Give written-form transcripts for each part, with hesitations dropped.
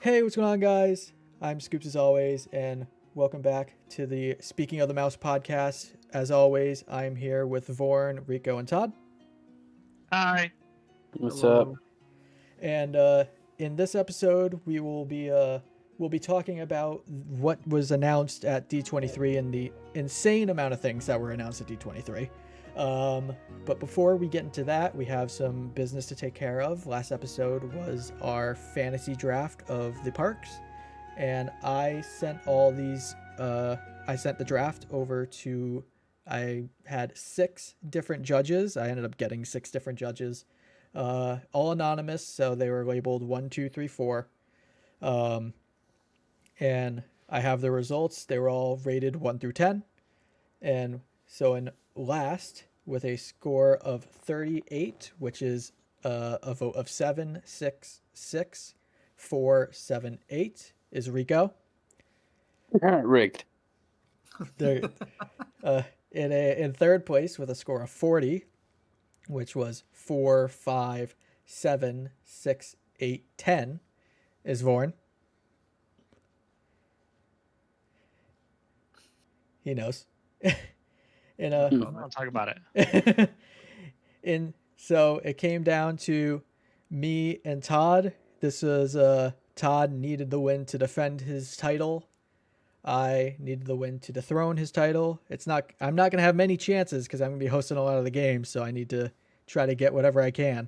Hey, what's going on, guys? I'm Scoops as always, and welcome back to the Speaking of the Mouse podcast. As always, I'm here with Vorn, Rico, and Todd. Hi. What's Hello. up? And in this episode, we'll be talking about what was announced at D23 and the insane amount of things that were announced at D23. But before we get into that, we have some business to take care of. Last episode was our fantasy draft of the parks, and I sent all these. I sent the draft over to. I had 6 different judges. I ended up getting 6 different judges, all anonymous, so they were labeled 1, 2, 3, 4. And I have the results. They were all rated 1 through 10, and so in last with a score of 38, which is a vote of 7, 6, 6, 4, 7, 8, is Rico. Rigged. There, in third place with a score of 40, which was 4, 5, 7, 6, 8, 10, is Vorn. He knows. In a I'll talk about it. So it came down to me and Todd. This was Todd needed the win to defend his title. I needed the win to dethrone his title. I'm not gonna have many chances because I'm gonna be hosting a lot of the games, so I need to try to get whatever I can.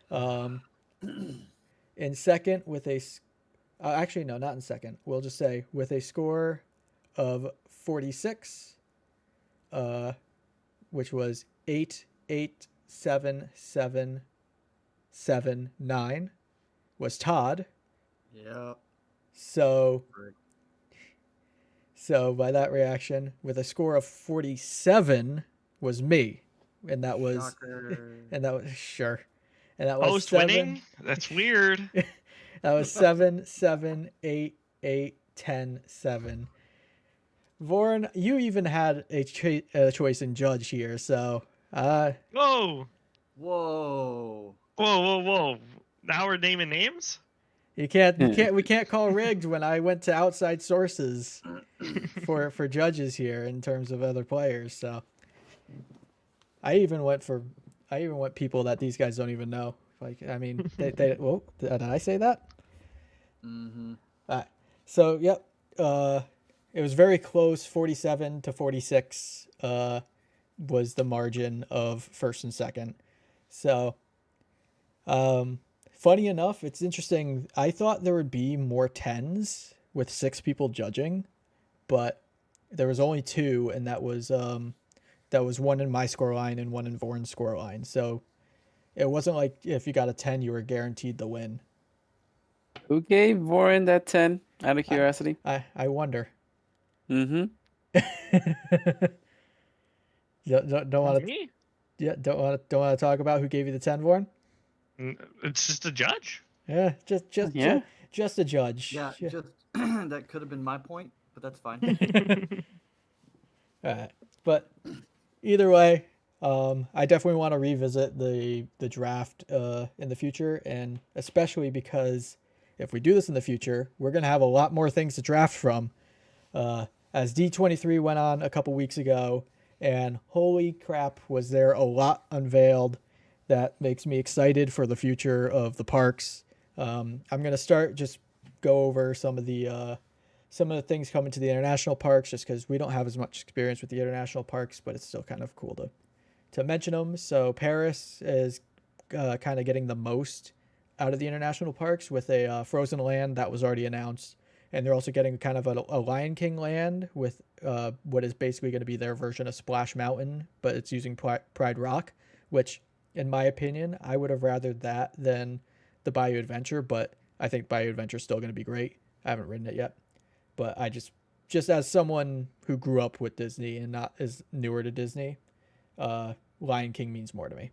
In second with a actually no, not in second. We'll just say with a score of 46, which was 8, 8, 7, 7, 7, 9, was Todd. Yep. So Correct. so by that reaction, with a score of 47 was me, and that was Shocker. and that was sure, and that was Post 7. winning? That's weird. That was 7, 7, 8, 8, 10, 7. Vorn, you even had a choice in judge here, so Whoa. Whoa. Whoa, whoa, whoa. Now we're naming names? we can't call rigged when I went to outside sources for judges here in terms of other players. So I even went people that these guys don't even know. Like, I mean, they whoa, did I say that? Mm-hmm. So yep, it was very close. 47 to 46 was the margin of first and second. So, funny enough, it's interesting. I thought there would be more 10s with 6 people judging, but there was only 2, and that was one in my score line and one in Vorn's score line. So it wasn't like if you got a 10, you were guaranteed the win. Who gave Warren that 10 out of curiosity? I wonder. Mm-hmm. Don't want to. Me? Yeah, don't want to talk about who gave you the 10, Vorn. It's just a judge. Yeah, just a judge. Yeah, just that could have been my point, but that's fine. All right, but either way, I definitely want to revisit the draft in the future, and especially because if we do this in the future, we're gonna have a lot more things to draft from. As D23 went on a couple weeks ago, and holy crap, was there a lot unveiled that makes me excited for the future of the parks. I'm gonna start just go over some of the things coming to the international parks, just because we don't have as much experience with the international parks, but it's still kind of cool to mention them. So Paris is kind of getting the most out of the international parks with a Frozen Land that was already announced, and they're also getting kind of a Lion King land with what is basically going to be their version of Splash Mountain, but it's using Pride Rock, which, in my opinion, I would have rathered that than the Bayou Adventure, but I think Bayou Adventure is still going to be great. I haven't ridden it yet, but I just as someone who grew up with Disney and not is newer to Disney, Lion King means more to me.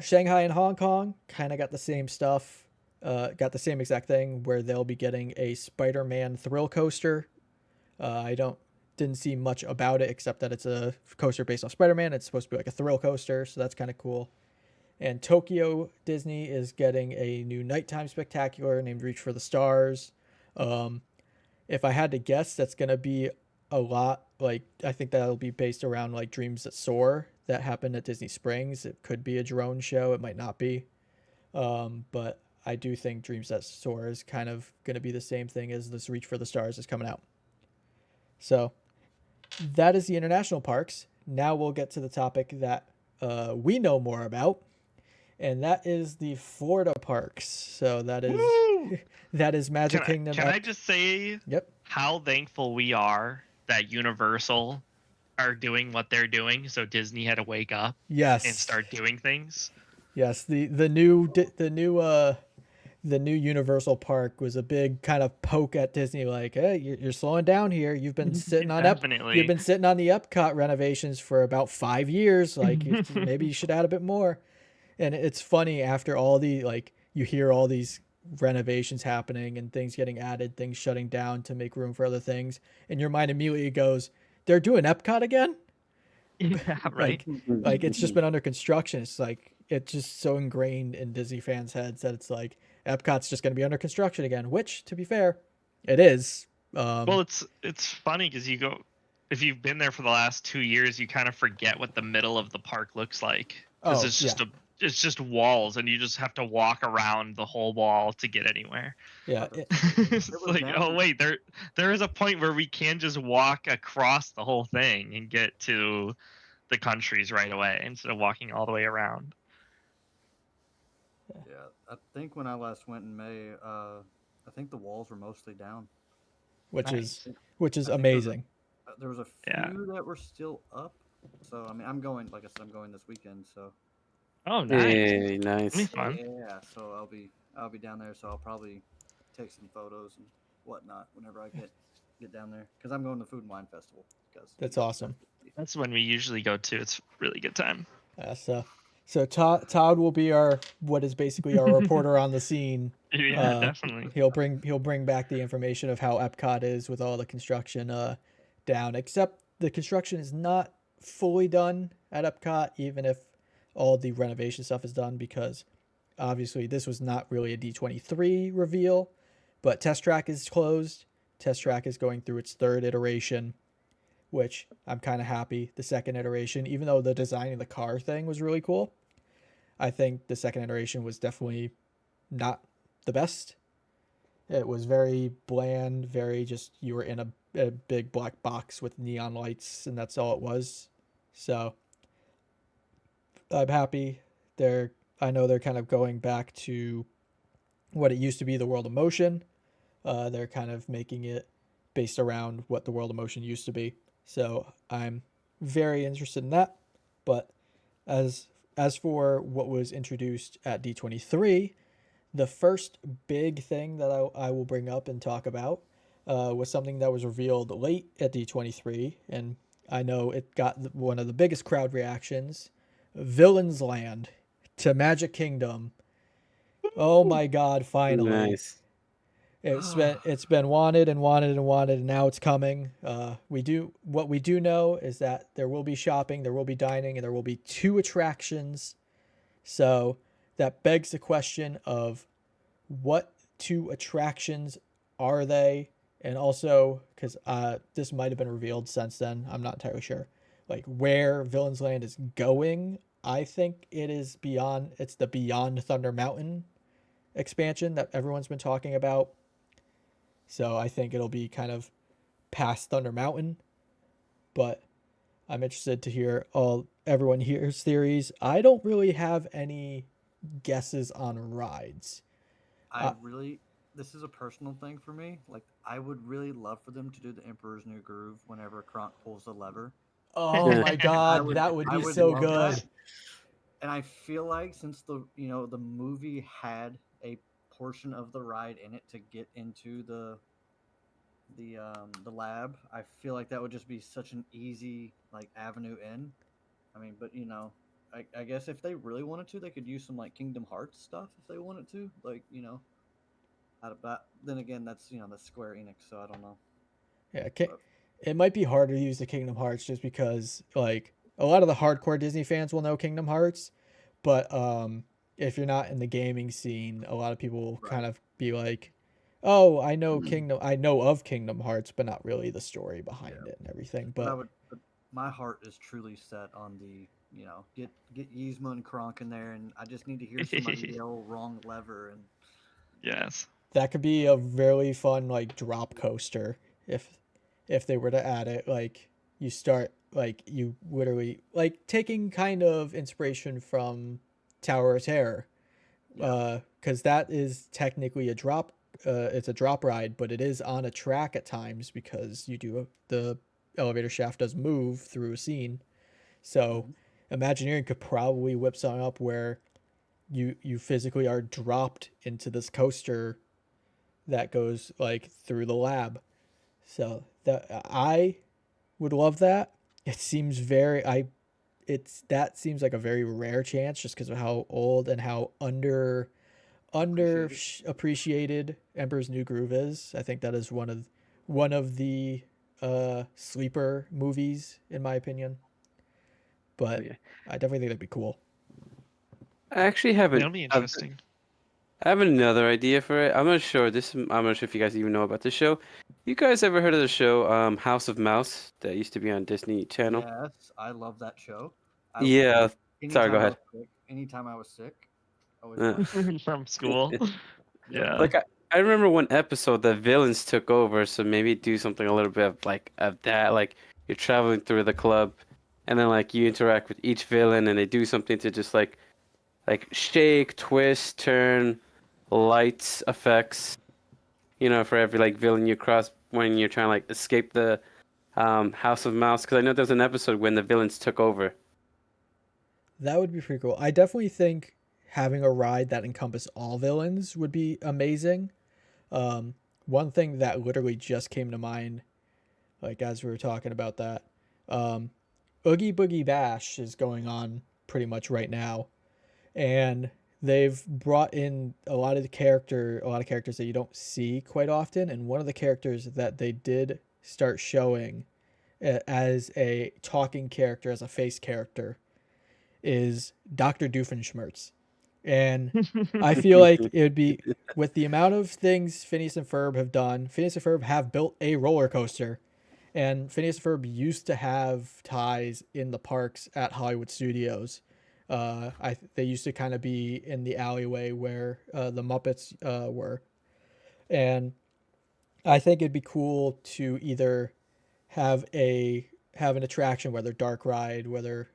Shanghai and Hong Kong kind of got the same stuff, got the same exact thing where they'll be getting a Spider-Man thrill coaster. I didn't see much about it except that it's a coaster based on Spider-Man. It's supposed to be like a thrill coaster, so that's kind of cool. And Tokyo Disney is getting a new nighttime spectacular named Reach for the Stars. Um, if I had to guess, that's gonna be a lot like I think that'll be based around like Dreams That Soar that happened at Disney Springs. It could be a drone show, it might not be. But I do think Dreams That Soar is kind of gonna be the same thing as this Reach for the Stars is coming out. So that is the international parks. Now we'll get to the topic that we know more about, and that is the Florida parks. So that is Woo! that is Magic Can Kingdom. I just say Yep. how thankful we are that Universal are doing what they're doing, so Disney had to wake up Yes. and start doing things. Yes. The new Universal Park was a big kind of poke at Disney, like, hey, you're slowing down here. You've been sitting on Definitely. You've been sitting on the Epcot renovations for about 5 years. Like, maybe you should add a bit more. And it's funny after all the like you hear all these renovations happening and things getting added, things shutting down to make room for other things, and your mind immediately goes, "They're doing Epcot again." Yeah, right. Like it's just been under construction. It's like it's just so ingrained in Disney fans' heads that it's like Epcot's just going to be under construction again. Which, to be fair, it is. Well, it's funny because if you've been there for the last 2 years, you kind of forget what the middle of the park looks like because it's just walls, and you just have to walk around the whole wall to get anywhere. Yeah. It's like, oh wait, there is a point where we can just walk across the whole thing and get to the countries right away instead of walking all the way around. Yeah, I think when I last went in May, I think the walls were mostly down. which Nice. is I think there was amazing. There was a Yeah. few that were still up. So I mean, I'm going. Like I said, I'm going this weekend. So Oh, nice. Hey, That'll be nice. fun. yeah, so I'll be down there. So I'll probably take some photos and whatnot whenever I get down there because I'm going to the Food and Wine Festival. Because That's awesome. That's when we usually go to. It's a really good time. So Todd will be what is basically our reporter on the scene. Yeah, definitely. He'll bring back the information of how Epcot is with all the construction down. Except the construction is not fully done at Epcot, even if all the renovation stuff is done, because obviously this was not really a D23 reveal, but Test Track is closed. Test Track is going through its third iteration, which I'm kind of happy. The second iteration, even though the design of the car thing was really cool, I think the second iteration was definitely not the best. It was very bland, very just you were in a big black box with neon lights, and that's all it was. So I'm happy. I know they're kind of going back to what it used to be, the World of Motion. They're kind of making it based around what the World of Motion used to be. So I'm very interested in that. But as for what was introduced at D23, the first big thing that I will bring up and talk about was something that was revealed late at D23, and I know it got one of the biggest crowd reactions. Villains Land to Magic Kingdom. Oh my God! Finally, Nice. it's been wanted and wanted and wanted, and now it's coming. What we do know is that there will be shopping, there will be dining, and there will be 2 attractions. So that begs the question of what 2 attractions are they, and also because this might have been revealed since then, I'm not entirely sure. Like where Villains Land is going, I think it's the Beyond Thunder Mountain expansion that everyone's been talking about. So I think it'll be kind of past Thunder Mountain, but I'm interested to hear everyone here's theories. I don't really have any guesses on rides. This is a personal thing for me. Like I would really love for them to do the Emperor's New Groove whenever Kronk pulls the lever. Oh my God, that would be so love good. that. And I feel like since the movie had a portion of the ride in it to get into the lab, I feel like that would just be such an easy like avenue in. I mean, but I guess if they really wanted to, they could use some like Kingdom Hearts stuff if they wanted to, like out of that. Then again, that's the Square Enix, so I don't know. Yeah, it might be hard to use the Kingdom Hearts just because like a lot of the hardcore Disney fans will know Kingdom Hearts, But if you're not in the gaming scene, a lot of people will Right. kind of be like, "Oh, I know of Kingdom Hearts, but not really the story behind Yeah. it and everything." But But my heart is truly set on the, get Yzma and Kronk in there, and I just need to hear somebody yell "wrong lever," and Yes. that could be a really fun like drop coaster if they were to add it. Like you start like you literally like taking kind of inspiration from Tower of Terror, yeah, because that is technically a drop. It's a drop ride, but it is on a track at times because the elevator shaft does move through a scene. So Mhm. Imagineering could probably whip something up where you physically are dropped into this coaster that goes like through the lab. So that I would love that. It seems very I it's that seems like a very rare chance just because of how old and how appreciate it. appreciated Emperor's New Groove is. I think that is one of the sleeper movies in my opinion. But Yeah. I definitely think that'd be cool. I actually have That'll be I've, interesting. I have another idea for it. I'm not sure if you guys even know about the show. You guys ever heard of the show House of Mouse that used to be on Disney Channel? Yes, I love that show. I Yeah. Sorry, go anytime I ahead. was sick, I always Uh, watched it. From school. Yep. Yeah. like I remember one episode the villains took over, so maybe do something a little bit of like of that. Like you're traveling through the club, and then like you interact with each villain, and they do something to just like shake, twist, turn, lights, effects. For every like villain you cross when you're trying to like escape the House of Mouse. Because I know there's an episode when the villains took over. That would be pretty cool. I definitely think having a ride that encompass all villains would be amazing. Um, One thing that literally just came to mind, like as we were talking about that, um, Oogie Boogie Bash is going on pretty much right now, and they've brought in a lot of characters that you don't see quite often, and one of the characters that they did start showing as a talking character, as a face character, is Dr. Doofenshmirtz. And I feel like it would be with the amount of things Phineas and Ferb have done. Phineas and Ferb have built a roller coaster, and Phineas and Ferb used to have ties in the parks at Hollywood Studios. They used to kind of be in the alleyway where the Muppets were, and I think it'd be cool to either have an attraction, whether dark ride, whether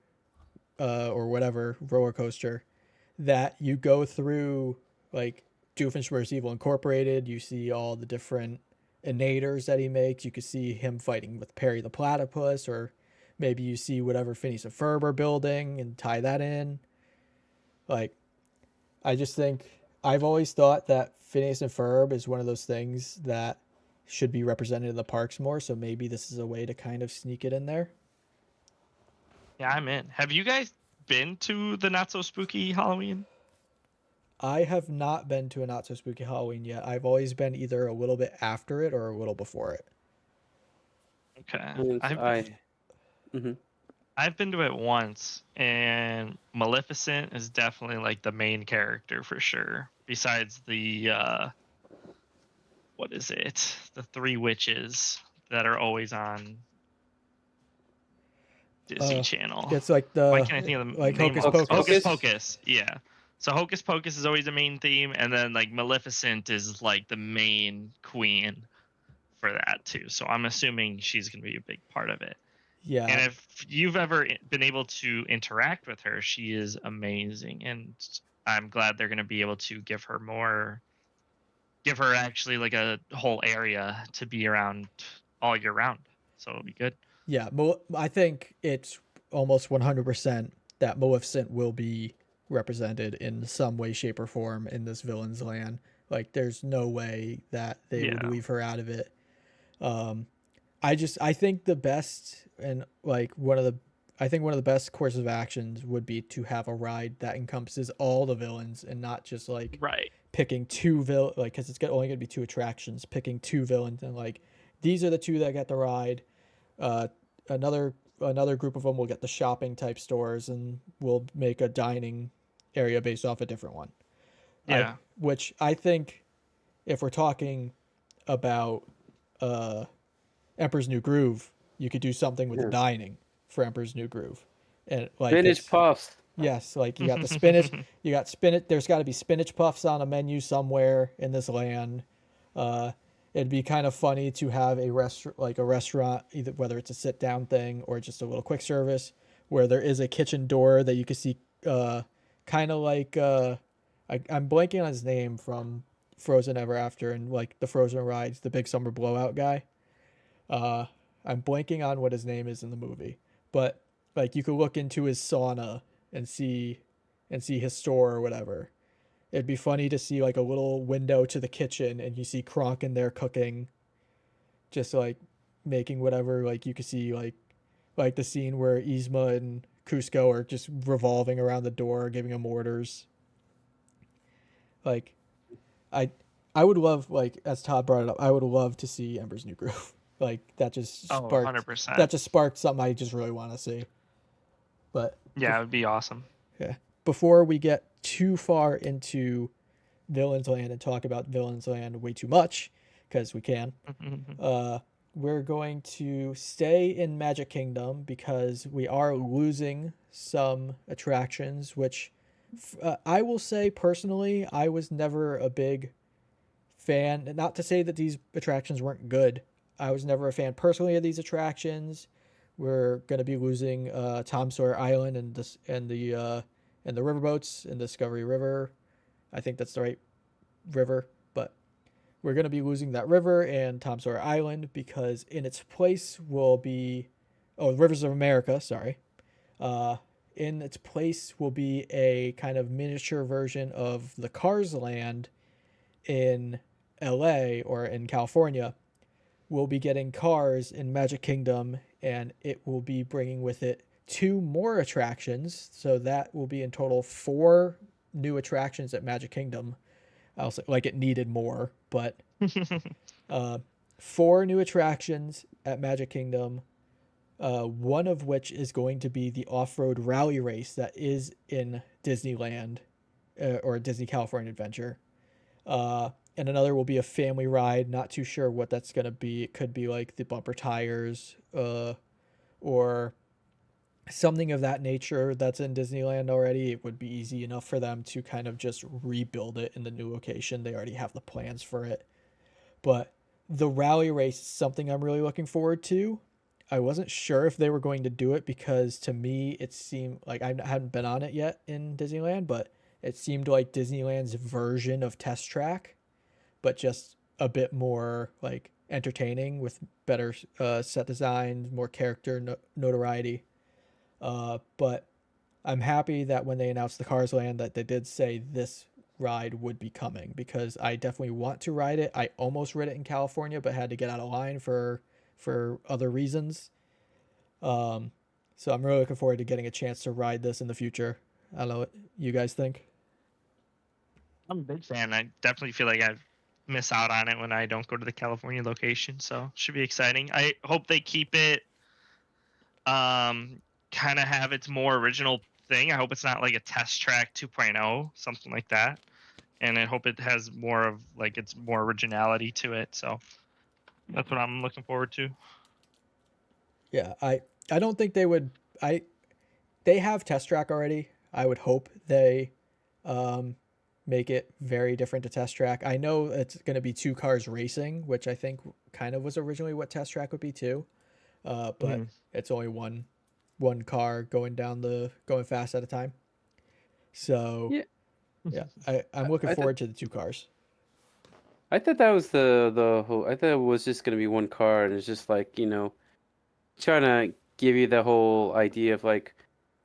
or whatever roller coaster that you go through, like Doofenshmirtz Evil Incorporated. You see all the different innators that he makes. You could see him fighting with Perry the Platypus, or maybe you see whatever Phineas and Ferb are building and tie that in. Like, I just think I've always thought that Phineas and Ferb is one of those things that should be represented in the parks more. So maybe this is a way to kind of sneak it in there. Yeah, I'm in. Have you guys been to the Not So Spooky Halloween? I have not been to a not so spooky Halloween yet. I've always been either a little bit after it or a little before it. Okay. And I've mhm. I've been to it once, and Maleficent is definitely like the main character for sure. Besides the what is it? The three witches that are always on Disney Uh, Channel. it's like Why can't I think of the like name Hocus of Hocus Pocus. Hocus Pocus? Pocus? Yeah. So Hocus Pocus is always the main theme, and then like Maleficent is like the main queen for that too. So I'm assuming she's gonna be a big part of it. And Yeah, if you've ever been able to interact with her, she is amazing, and I'm glad they're gonna be able to give her actually like a whole area to be around all year round. So it'll be good. yeah. I think it's almost 100% that Maleficent will be represented in some way, shape, or form in this villain's land. Like, there's no way that they would Yeah. leave her out of it. Um, I think the best and like one of the best courses of actions would be to have a ride that encompasses all the villains and not just like Right. picking like because only going to be two attractions, picking two villains and like these are the two that get the ride. Uh, another group of them will get the shopping type stores and we'll make a dining area based off a different one. Yeah. Which I think, if we're talking about Emperor's New Groove, you could do something with the Yeah. dining for Emperor's New Groove, and like Spinach puffs. yes, like you got the spinach, you got spinach. There's got to be spinach puffs on a menu somewhere in this land. It'd be kind of funny to have a restaurant, either whether it's a sit down thing or just a little quick service, where there is a kitchen door that you can see, kind of like I'm blanking on his name from Frozen Ever After and like the Frozen rides, the big summer blowout guy. I'm blanking on what his name is in the movie, but like you could look into his sauna and see his store or whatever. It'd be funny to see like a little window to the kitchen and you see Kronk in there cooking, just like making whatever. Like you could see like the scene where Yzma and Cusco are just revolving around the door, giving him orders. Like, I would love, like as Todd brought it up, I would love to see Emperor's New Groove. Like that just Oh, sparked 100%. that just sparked something I just really want to see. But Yeah, it would be awesome. yeah, before we get too far into Villains Land and talk about Villains Land way too much, because we can, we're going to stay in Magic Kingdom because we are losing some attractions, which I will say personally, I was never a big fan. Not to say that these attractions weren't good. I was never a fan personally of these attractions. We're going to be losing Tom Sawyer Island and the riverboats in Discovery River. I think that's the right river, but we're going to be losing that river and Tom Sawyer Island because in its place will be Rivers of America, sorry. In its place will be a kind of miniature version of the Cars Land in LA or in California. We'll be getting Cars in Magic Kingdom, and it will be bringing with it 2 more attractions. So that will be in total 4 new attractions at Magic Kingdom. I'll say like it needed more, but 4 new attractions at Magic Kingdom. One of which is going to be the off-road rally race that is in Disneyland or Disney California Adventure. And another will be a family ride. Not too sure what that's going to be. It could be like the bumper tires or something of that nature that's in Disneyland already. It would be easy enough for them to kind of just rebuild it in the new location. They already have the plans for it. But the rally race is something I'm really looking forward to. I wasn't sure if they were going to do it because to me it seemed like I hadn't been on it yet in Disneyland, but it seemed like Disneyland's version of Test Track, but just a bit more like entertaining with better set designs, more character notoriety. But I'm happy that when they announced the Cars Land that they did say this ride would be coming because I definitely want to ride it. I almost rid it in California, but had to get out of line for other reasons. So I'm really looking forward to getting a chance to ride this in the future. I don't know what you guys think. I'm a big fan. I definitely feel like I miss out on it when I don't go to the California location. So should be exciting. I hope they keep it kind of have its more original thing. I hope it's not like a Test Track 2.0, something like that. And I hope it has more of like its more originality to it. So that's what I'm looking forward to. Yeah, I don't think they would. They have Test Track already. I would hope they make it very different to Test Track. I know it's going to be 2 cars racing, which I think kind of was originally what Test Track would be too. But it's only one car going fast at a time. So yeah, I'm looking forward to the 2 cars. I thought that was the whole. I thought it was just gonna be 1 car, and it's just like trying to give you the whole idea of like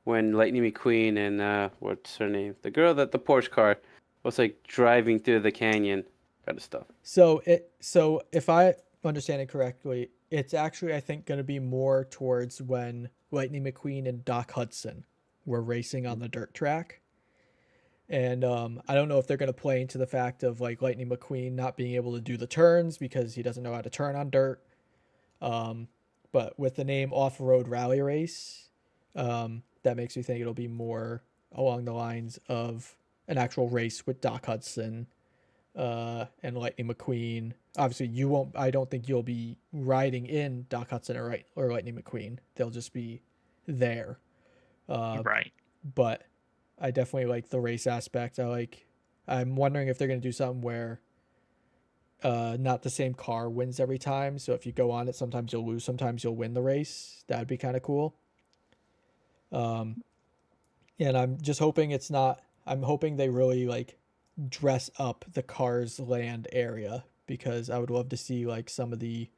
when Lightning McQueen and what's her name, the girl that the Porsche car was like driving through the canyon, kind of stuff. So if I understand it correctly, it's actually I think going to be more towards when Lightning McQueen and Doc Hudson were racing on the dirt track. And I don't know if they're going to play into the fact of like Lightning McQueen not being able to do the turns because he doesn't know how to turn on dirt. But with the name Off-Road Rally Race, that makes me think it'll be more along the lines of an actual race with Doc Hudson and Lightning McQueen. Obviously, you won't. I don't think you'll be riding in Doc Hudson or Lightning McQueen. They'll just be there. Right. But I definitely like the race aspect. I'm wondering if they're going to do something where not the same car wins every time. So if you go on it, sometimes you'll lose, sometimes you'll win the race. That'd be kind of cool. And I'm just hoping it's not. I'm hoping they really like dress up the Cars Land area, because I would love to see like some of the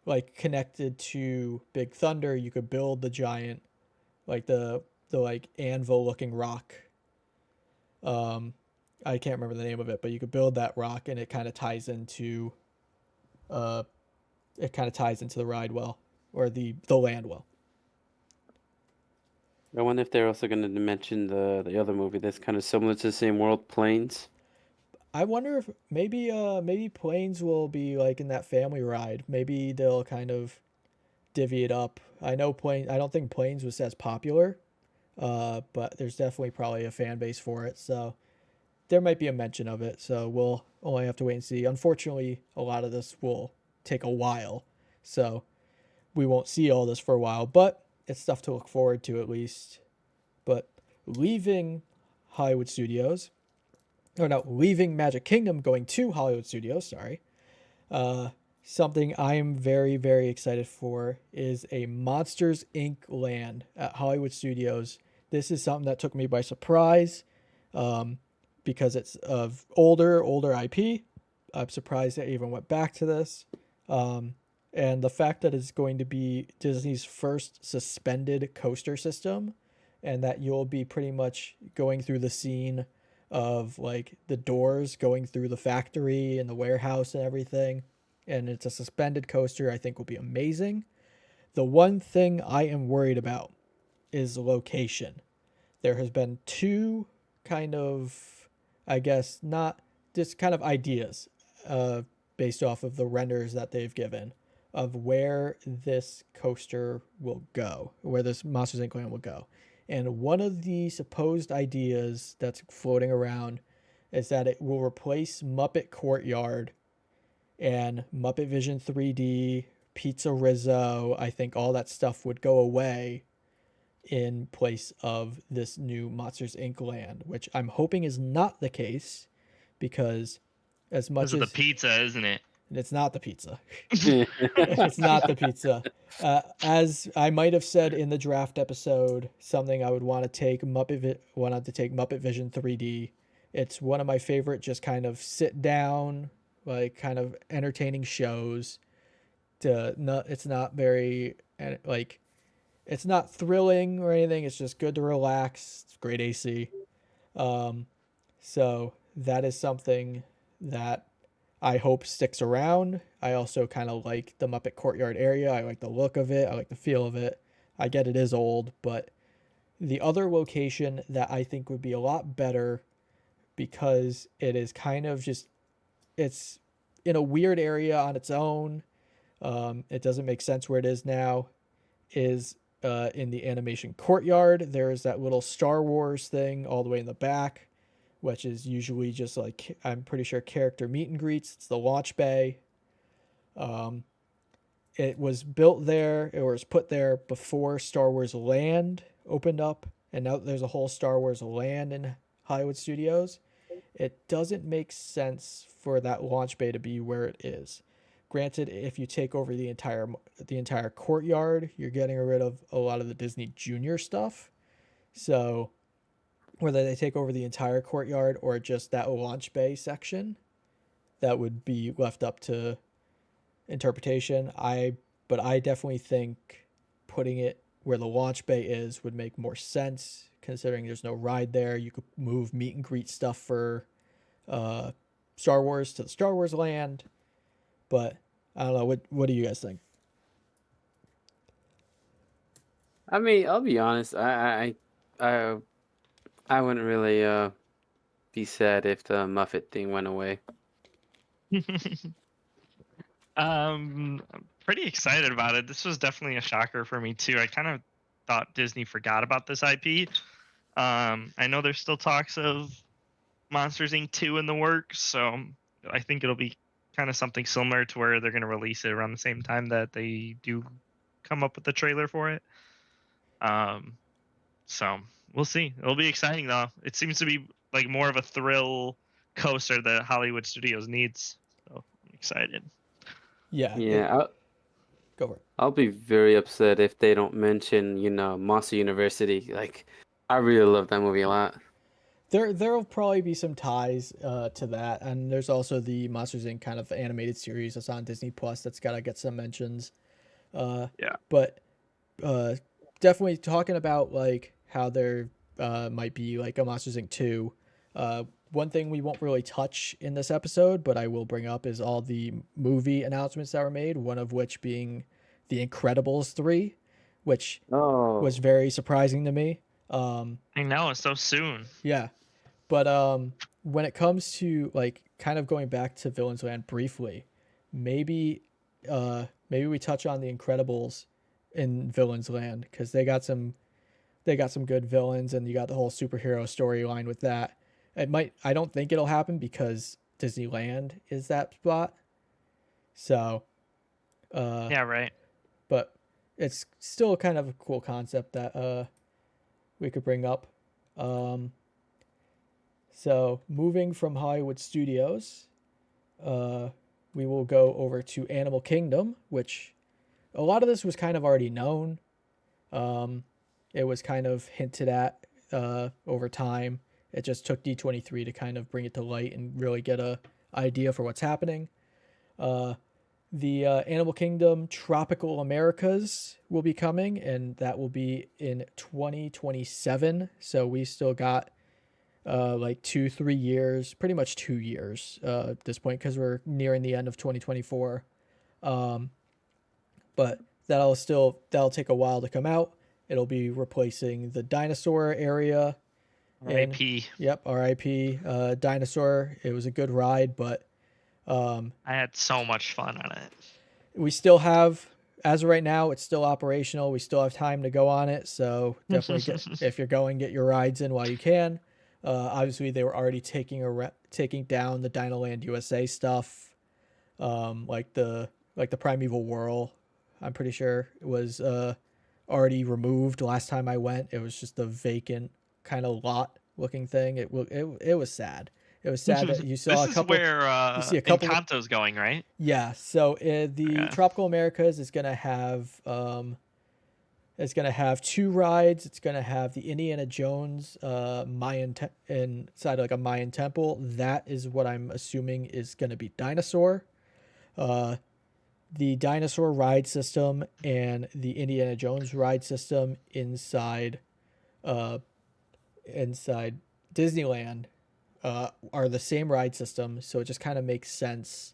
like connected to Big Thunder. You could build the giant, like the like anvil looking rock. I can't remember the name of it, but you could build that rock and it kind of ties into the ride well, or the land well. I wonder if they're also going to mention the other movie that's kind of similar to the same world, Planes. I wonder if maybe Planes will be like in that family ride. Maybe they'll kind of divvy it up. I don't think Planes was as popular, but there's definitely probably a fan base for it. So there might be a mention of it. So we'll only have to wait and see. Unfortunately, a lot of this will take a while, so we won't see all this for a while. But it's stuff to look forward to at least. But leaving Hollywood Studios, or no, leaving Magic Kingdom, going to Hollywood Studios, sorry. Something I am very, very excited for is a Monsters, Inc. land at Hollywood Studios. This is something that took me by surprise because it's of older IP. I'm surprised they even went back to this. And the fact that it's going to be Disney's first suspended coaster system, and that you'll be pretty much going through the scene of like the doors going through the factory and the warehouse and everything, and it's a suspended coaster, I think will be amazing. The one thing I am worried about is location. There has been two kind of, I guess, not just kind of ideas based off of the renders that they've given of where this coaster will go, where this Monsters Inc. land will go. And one of the supposed ideas that's floating around is that it will replace Muppet Courtyard and Muppet Vision 3D, Pizza Rizzo. I think all that stuff would go away in place of this new Monsters Inc. land, which I'm hoping is not the case, because as much as the pizza, isn't it? It's not the pizza. It's not the pizza. As I might have said in the draft episode, something I would want to take Muppet Vision 3D. It's one of my favorite, just kind of sit down, like kind of entertaining shows. It's not very like, it's not thrilling or anything. It's just good to relax. It's great AC. So that is something that I hope sticks around. I also kind of like the Muppet Courtyard area. I like the look of it. I like the feel of it. I get it is old, but the other location that I think would be a lot better, because it is kind of just, it's in a weird area on its own. It doesn't make sense where it is now, is in the animation courtyard. There's that little Star Wars thing all the way in the back, which is usually just like, I'm pretty sure, character meet and greets. It's the launch bay. It was built there, it was put there before Star Wars Land opened up, and now there's a whole Star Wars Land in Hollywood Studios. It doesn't make sense for that launch bay to be where it is. Granted, if you take over the entire courtyard, you're getting rid of a lot of the Disney Junior stuff. So whether they take over the entire courtyard or just that launch bay section, that would be left up to interpretation. But I definitely think putting it where the launch bay is would make more sense, considering there's no ride there. You could move meet and greet stuff for Star Wars to the Star Wars Land. But I don't know. What do you guys think? I mean, I'll be honest. I wouldn't really be sad if the Muppet thing went away. I'm pretty excited about it. This was definitely a shocker for me too. I kind of thought Disney forgot about this IP. I know there's still talks of Monsters Inc. 2 in the works, so I think it'll be kind of something similar to where they're going to release it around the same time that they do come up with the trailer for it. So we'll see. It'll be exciting though. It seems to be like more of a thrill coaster that Hollywood Studios needs. So I'm excited. Yeah. Yeah, Go for it. I'll be very upset if they don't mention, Monster University. Like, I really love that movie a lot. There'll probably be some ties to that, and there's also the Monsters Inc. kind of animated series that's on Disney Plus that's gotta get some mentions. Yeah. But definitely talking about like how there might be like a Monsters Inc. 2. One thing we won't really touch in this episode, but I will bring up is all the movie announcements that were made. One of which being The Incredibles 3, which Oh, was very surprising to me. I know, it's so soon. Yeah. But when it comes to like kind of going back to Villains Land briefly, maybe we touch on the Incredibles in Villains Land because they got some good villains, and you got the whole superhero storyline with that. I don't think it'll happen because Disneyland is that spot. So Yeah, right. but it's still kind of a cool concept that we could bring up. So moving from Hollywood Studios, we will go over to Animal Kingdom, which a lot of this was kind of already known. It was kind of hinted at over time. It just took D23 to kind of bring it to light and really get a idea for what's happening. The Animal Kingdom Tropical Americas will be coming, and that will be in 2027. So we still got like 2-3 years, pretty much 2 years at this point, because we're nearing the end of 2024. But that'll take a while to come out. It'll be replacing the dinosaur area. R.I.P. Yep, R.I.P. Dinosaur. It was a good ride, but I had so much fun on it. we still have, as of right now, it's still operational. We still have time to go on it, so definitely if you're going, get your rides in while you can. Obviously, they were already taking down the Dinoland USA stuff, like the Primeval Whirl. I'm pretty sure it was already removed last time I went. It was just a vacant kind of lot looking thing. It was sad. It was sad that you saw this is where Encanto's going, right? Yeah. So the Tropical Americas is gonna have 2 rides. It's gonna have the Indiana Jones inside like a Mayan temple. That is what I'm assuming is gonna be Dinosaur. The Dinosaur ride system and the Indiana Jones ride system inside Disneyland are the same ride system, so it just kind of makes sense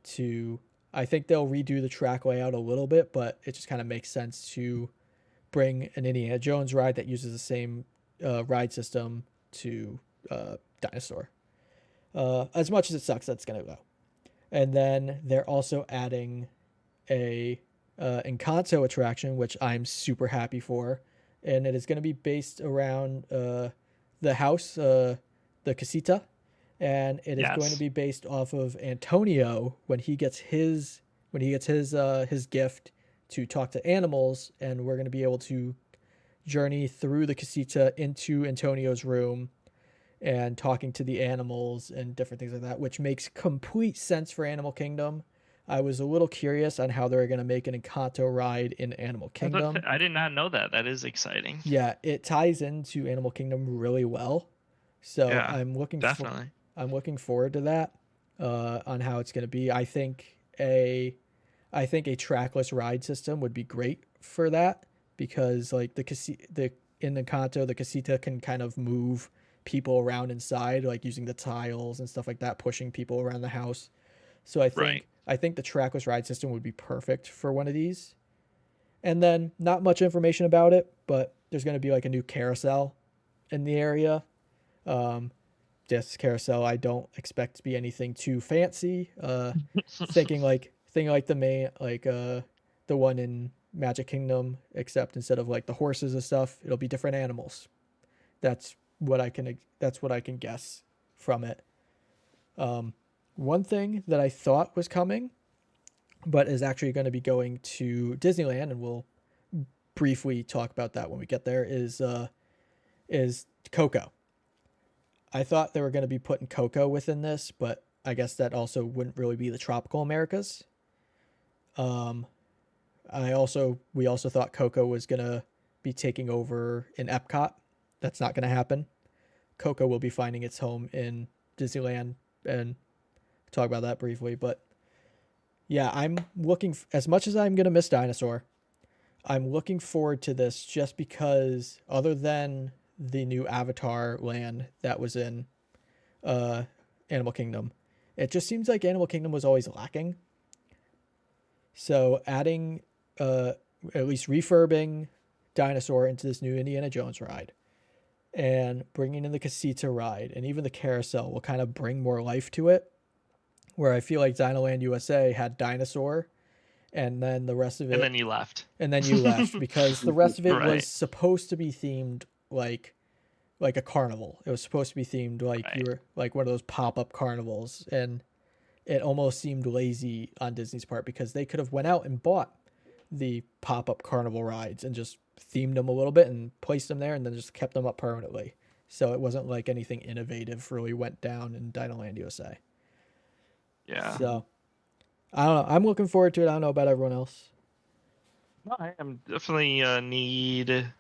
to. I think they'll redo the track layout a little bit, but it just kind of makes sense to bring an Indiana Jones ride that uses the same ride system to Dinosaur. As much as it sucks, that's gonna go. And then they're also adding a Encanto attraction, which I'm super happy for, and it is going to be based around the house, the casita, and it is going to be based off of Antonio when he gets his gift to talk to animals, and we're going to be able to journey through the casita into Antonio's room and talking to the animals and different things like that, which makes complete sense for Animal Kingdom. I was a little curious on how they're going to make an Encanto ride in Animal Kingdom. I did not know that. That is exciting. Yeah, it ties into Animal Kingdom really well. So yeah, I'm looking forward to that on how it's going to be. I think a trackless ride system would be great for that, because like in Encanto, the casita can kind of move people around inside, like using the tiles and stuff like that, pushing people around the house. So I think the trackless ride system would be perfect for one of these. And then not much information about it, but there's going to be like a new carousel in the area. This carousel I don't expect to be anything too fancy. Thinking like the main the one in Magic Kingdom, except instead of like the horses and stuff, it'll be different animals. That's what I can guess from it. One thing that I thought was coming, but is actually going to be going to Disneyland, and we'll briefly talk about that when we get there, is Coco. I thought they were going to be putting Coco within this, but I guess that also wouldn't really be the tropical Americas. We also thought Coco was going to be taking over in Epcot. That's not going to happen. Coco will be finding its home in Disneyland, and talk about that briefly. But yeah, I'm looking, as much as I'm going to miss Dinosaur, I'm looking forward to this just because, other than the new Avatar land that was in Animal Kingdom, it just seems like Animal Kingdom was always lacking. So adding, at least refurbing Dinosaur into this new Indiana Jones ride, and bringing in the Casita ride and even the carousel will kind of bring more life to it. Where I feel like Dinoland USA had Dinosaur, and then the rest of it, and then you left. Because the rest of it Right. was supposed to be themed like a carnival. It was supposed to be themed like Right. you were like one of those pop-up carnivals, and it almost seemed lazy on Disney's part because they could have went out and bought the pop-up carnival rides and just themed them a little bit and placed them there, and then just kept them up permanently. So it wasn't like anything innovative really went down in Dinoland USA. Yeah. So I don't know. I'm looking forward to it. I don't know about everyone else. No, I am definitely need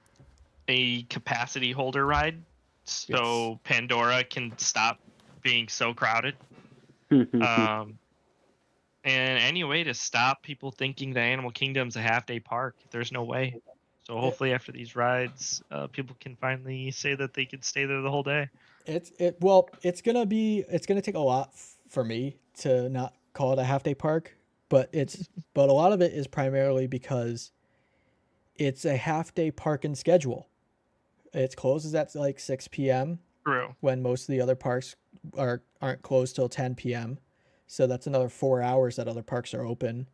a capacity holder ride so Pandora can stop being so crowded. And any way to stop people thinking that Animal Kingdom's a half-day park. There's no way. So hopefully after these rides, people can finally say that they could stay there the whole day. It's gonna take a lot for me to not call it a half day park, but a lot of it is primarily because it's a half day park and schedule. It closes at like 6 p.m. True. when most of the other parks aren't closed till 10 p.m. So that's another 4 hours that other parks are open.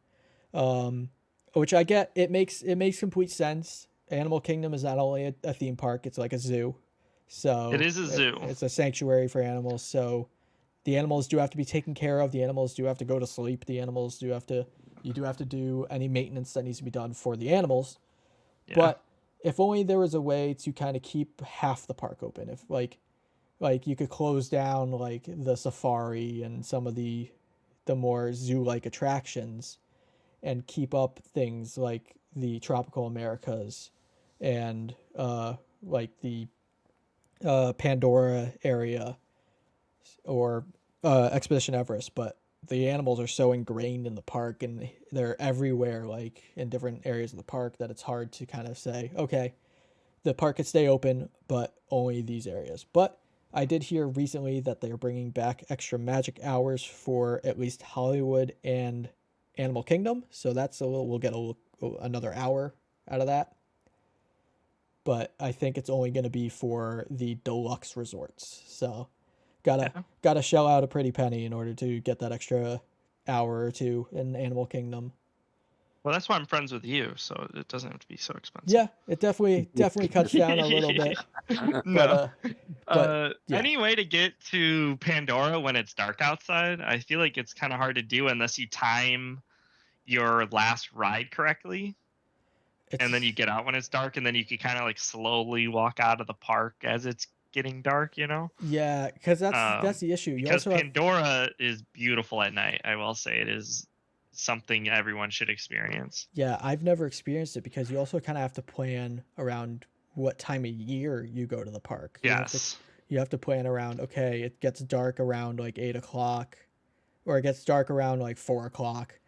Which I get. It makes complete sense. Animal Kingdom is not only a theme park; it's like a zoo. So It is a zoo. It's a sanctuary for animals. So the animals do have to be taken care of. The animals do have to go to sleep. The animals do have to. You do have to do any maintenance that needs to be done for the animals. Yeah. But if only there was a way to kind of keep half the park open. If like you could close down like the safari and some of the more zoo-like attractions, and keep up things like the Tropical Americas and like the Pandora area or Expedition Everest, but the animals are so ingrained in the park and they're everywhere, like in different areas of the park, that it's hard to kind of say, okay, the park could stay open, but only these areas. But I did hear recently that they're bringing back extra magic hours for at least Hollywood and Animal Kingdom, so we'll get another hour out of that. But I think it's only going to be for the deluxe resorts. So gotta shell out a pretty penny in order to get that extra hour or two in Animal Kingdom. Well, that's why I'm friends with you, so it doesn't have to be so expensive. Yeah, it definitely cuts down a little bit. No. But yeah. Any way to get to Pandora when it's dark outside, I feel like it's kind of hard to do unless you time your last ride correctly. And then you get out when it's dark, and then you can kind of like slowly walk out of the park as it's getting dark, you know? Yeah, because that's the issue. Because Pandora is beautiful at night. I will say it is something everyone should experience. Yeah, I've never experienced it because you also kind of have to plan around what time of year you go to the park. Yes. You have to plan around, okay, it gets dark around like 8 o'clock, or it gets dark around like 4 o'clock.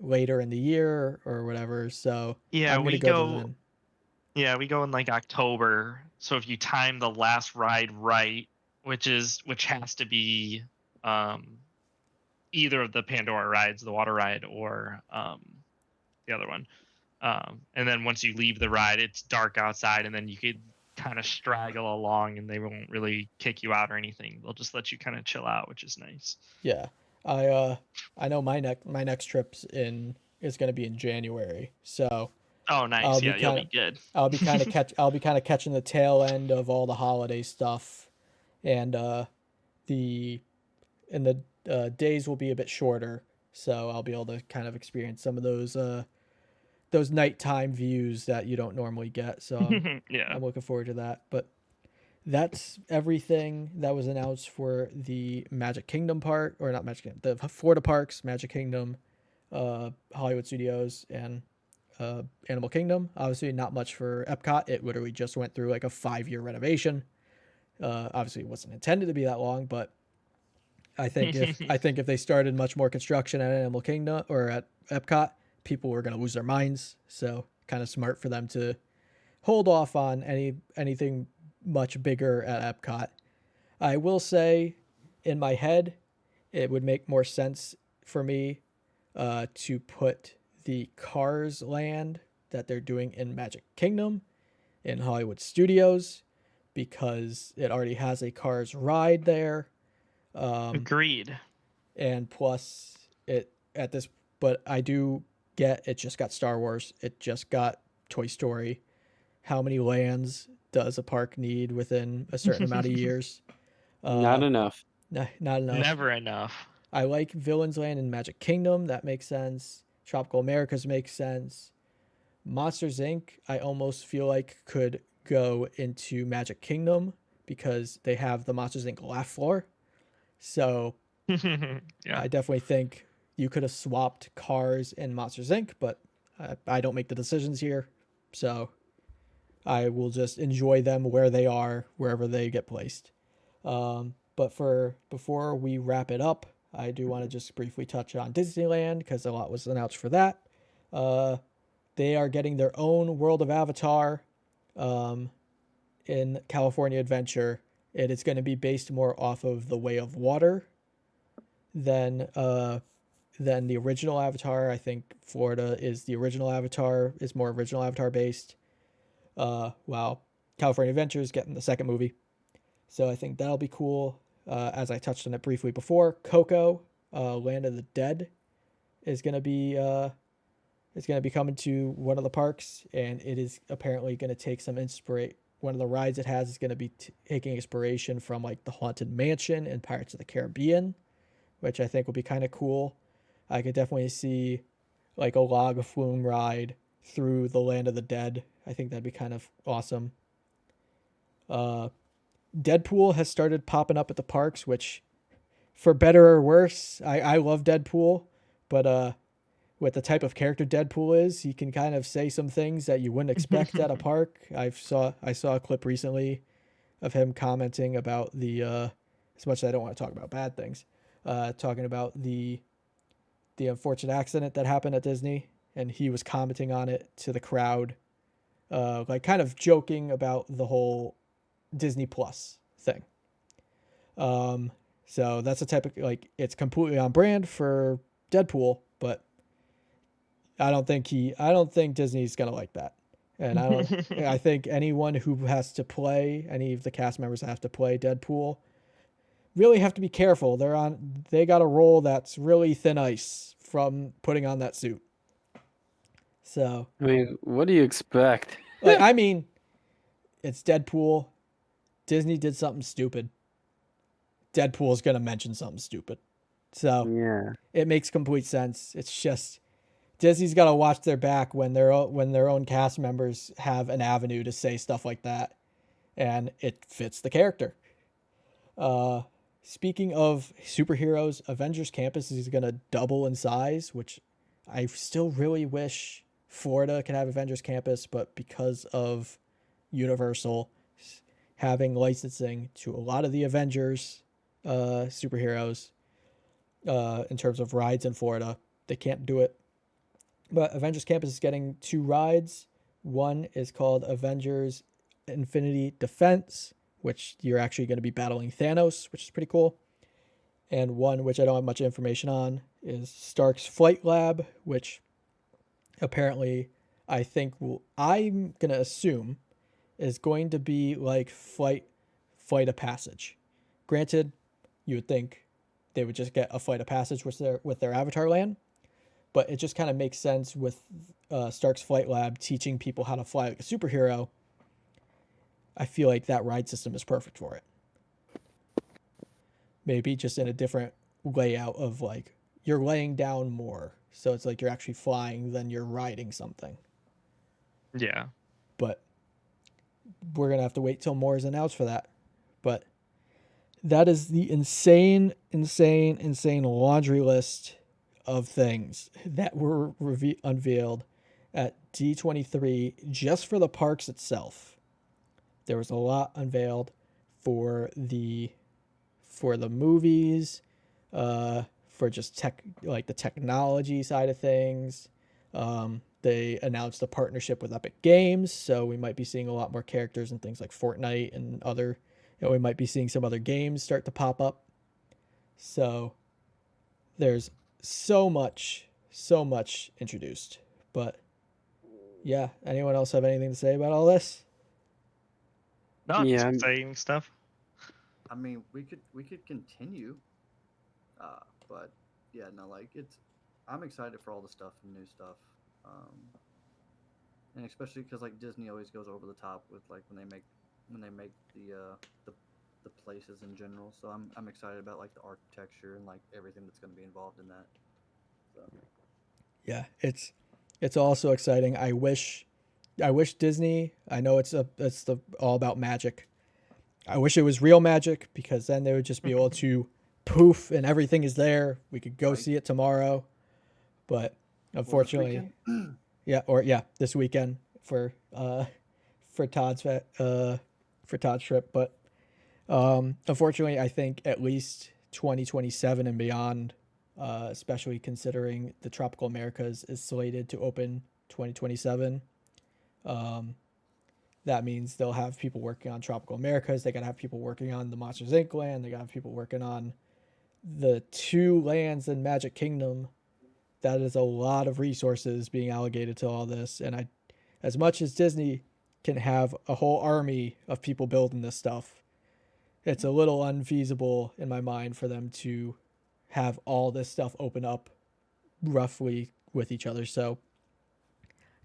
Later in the year or whatever. So yeah, I'm we go we go in like October. So if you time the last ride right, which has to be either of the Pandora rides, the water ride or the other one. And then once you leave the ride, it's dark outside, and then you could kind of straggle along, and they won't really kick you out or anything. They'll just let you kind of chill out, which is nice. Yeah. I know my next trip is going to be in January. So Oh, I'll nice. be Yeah, you'll kind be of good. I'll be kind of catching the tail end of all the holiday stuff, and the and the days will be a bit shorter, so I'll be able to kind of experience some of those nighttime views that you don't normally get. So Yeah. I'm looking forward to that. But that's everything that was announced for the Magic Kingdom part, or not Magic Kingdom, the Florida parks, Magic Kingdom, Hollywood Studios, and Animal Kingdom. Obviously, not much for Epcot. It literally just went through like a 5-year renovation. Obviously, it wasn't intended to be that long, but I think if they started much more construction at Animal Kingdom or at Epcot, people were going to lose their minds. So kind of smart for them to hold off on anything much bigger at Epcot. I will say, in my head, it would make more sense for me to put the Cars land that they're doing in Magic Kingdom in Hollywood Studios because it already has a Cars ride there. Agreed. And plus it at this, but I do get it just got Star Wars, it just got Toy Story. How many lands does a park need within a certain amount of years? Not enough. Not enough. Never enough. I like Villains Land and Magic Kingdom. That makes sense. Tropical Americas makes sense. Monsters Inc. I almost feel like could go into Magic Kingdom because they have the Monsters Inc. laugh floor. So Yeah. I definitely think you could have swapped Cars and Monsters Inc., but I don't make the decisions here. So I will just enjoy them where they are, wherever they get placed. But before we wrap it up, I do want to just briefly touch on Disneyland because a lot was announced for that. They are getting their own World of Avatar in California Adventure. It is going to be based more off of the Way of Water than the original Avatar. I think Florida is the original Avatar, is more original Avatar based. While California Adventure is getting the second movie. So I think that'll be cool. As I touched on it briefly before, Coco, Land of the Dead, is gonna be coming to one of the parks, and it is apparently gonna take some inspiration. One of the rides it has is gonna be taking inspiration from like the Haunted Mansion and Pirates of the Caribbean, which I think will be kind of cool. I could definitely see like a log flume ride through the Land of the Dead. I think that'd be kind of awesome. Deadpool has started popping up at the parks, which, for better or worse, I love Deadpool, but with the type of character Deadpool is, he can kind of say some things that you wouldn't expect at a park. I saw a clip recently of him commenting about the as much as I don't want to talk about bad things, talking about the unfortunate accident that happened at Disney, and he was commenting on it to the crowd, like kind of joking about the whole Disney Plus thing. So that's a type of, like, it's completely on brand for Deadpool, but I don't think Disney's gonna like that. And I think anyone who has to play, any of the cast members that have to play Deadpool, really have to be careful. They got a role that's really thin ice from putting on that suit. So I mean, what do you expect? like, I mean, it's Deadpool. Disney did something stupid. Deadpool's gonna mention something stupid. So Yeah. it makes complete sense. It's just Disney's got to watch their back when their own cast members have an avenue to say stuff like that, and it fits the character. Speaking of superheroes, Avengers Campus is gonna double in size, which I still really wish Florida could have Avengers Campus, but because of Universal having licensing to a lot of the Avengers superheroes in terms of rides in Florida, they can't do it. But Avengers Campus is getting 2 rides. One is called Avengers Infinity Defense, which you're actually going to be battling Thanos, which is pretty cool. And one, which I don't have much information on, is Stark's Flight Lab, which apparently I'm going to assume is going to be like Flight of Passage. Granted, you would think they would just get a Flight of Passage with their Avatar land, but it just kind of makes sense with Stark's Flight Lab teaching people how to fly like a superhero, I feel like that ride system is perfect for it. Maybe just in a different layout of like you're laying down more, so it's like you're actually flying than you're riding something. Yeah. But we're gonna have to wait till more is announced for that. But that is the insane laundry list of things that were unveiled at D23 just for the parks itself. There was a lot unveiled for the movies, for just like the technology side of things. They announced a partnership with Epic Games, so we might be seeing a lot more characters and things like Fortnite and other, we might be seeing some other games start to pop up. So there's so much introduced. But yeah, anyone else have anything to say about all this? Not Yeah. exciting stuff. I mean, we could continue, but yeah, no, like I'm excited for all the stuff and new stuff, and especially because like Disney always goes over the top with like when they make the places in general. So I'm excited about like the architecture and like everything that's going to be involved in that. So. Yeah, it's also exciting. I wish Disney. I know it's all about magic. I wish it was real magic because then they would just be able to poof and everything is there. We could go see it tomorrow, but unfortunately, this weekend for Todd's trip. But unfortunately, I think at least 2027 and beyond, especially considering the Tropical Americas is slated to open 2027. That means they'll have people working on Tropical Americas. They got to have people working on the Monsters Inc. land. They got to have people working on the 2 lands in Magic Kingdom. That is a lot of resources being allocated to all this. And as much as Disney can have a whole army of people building this stuff, it's a little unfeasible in my mind for them to have all this stuff open up roughly with each other. So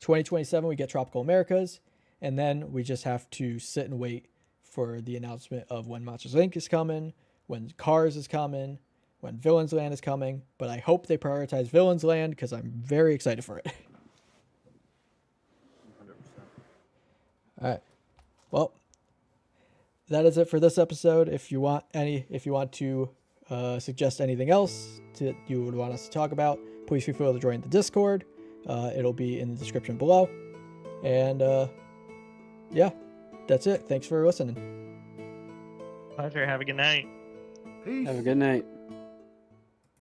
2027, we get Tropical Americas. And then we just have to sit and wait for the announcement of when Monsters Inc. is coming, when Cars is coming, when Villains Land is coming. But I hope they prioritize Villains Land because I'm very excited for it. 100%. All right. Well, that is it for this episode. If you want to suggest anything else that you would want us to talk about, please feel free to join the Discord. It'll be in the description below. And yeah, that's it. Thanks for listening. Pleasure. Have a good night. Peace. Have a good night.